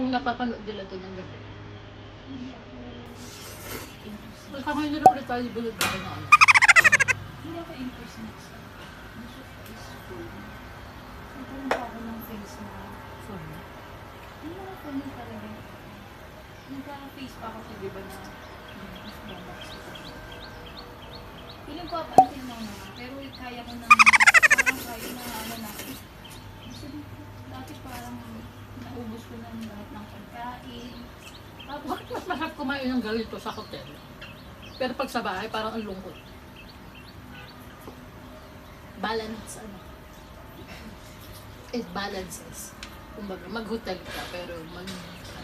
Kung napapanood nila ito ng gabi. Hindi ako Kasi kung hindi na ulit tayo bulod ba na ano. Hindi ako interested sa gusto ko is full. Nagkaroon pa ako ng face na Full. yung mga funny talaga. Nagka-face pa ako sa diba na mas bombas ko. Feeling ko up until now naman. Pero kaya ko nang parang kaya na ano na. Gusto dito. Dati parang naubos ko ng lahat ng pagkain. Tapos Bakit mas masarap kumain ng ganito sa hotel? Pero pag sa bahay, parang ang lungkot. Balance, ano? It balances. Kumbaga, mag-hotel ka, pero ano ka.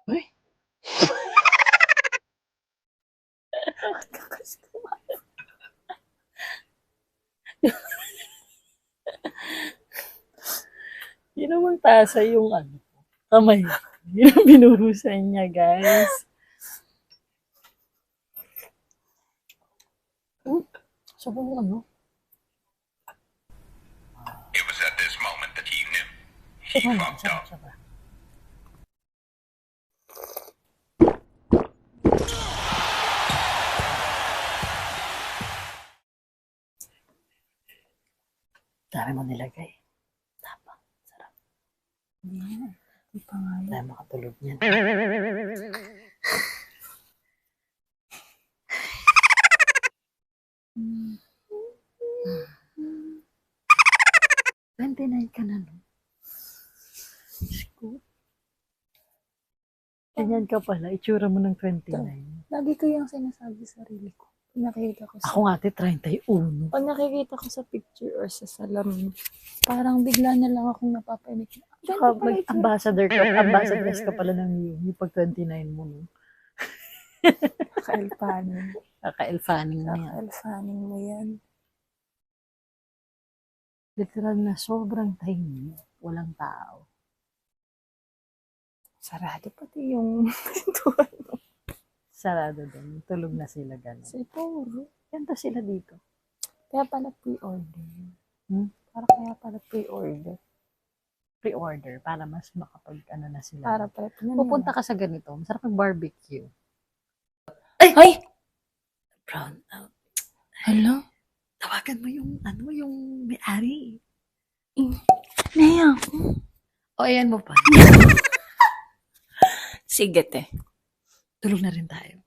Uy! Yun naman tasa yung ano, kamay. Yun ang binuhusan niya, guys. Sabang ano? It was at this moment that he knew he fucked up. Sarap. Dami mo nilagay. Tapang. Sarap. Hindi pa nga yun. Tayo makatulog niyan. Hmm. 29 ka na, no? Diyos ko. Ganyan ka pala. Itsura mo ng 29. Lagi ko yung sinasabi sa sarili ko. Pag nakikita ko sa, Ako nga, 31. pag nakikita ko sa picture or sa salamin, parang bigla na lang akong napapainik. Saka mag-ambassador ka, ambassadress ka pala ng yung pag 29 mo, no? Kaka-elfaning. Kaka-elfaning na yan. Kaka-elfaning mo yan. Literal na sobrang tahimik. Walang tao. Sarado pati yung pintuan mo. Sarado din. Tulog na sila gano'n. Siguro. Ganda sila dito. Kaya pala pre-order. Para kaya pala pre-order. Pre-order para mas makapag ano na sila. Para pala. Pupunta ka sa ganito. Masarap ng barbecue. Ay! Brown out. Hello? Tawagan mo yung may-ari. Naya. O, ayan mo pa. Sige te. Tulog na rin tayo.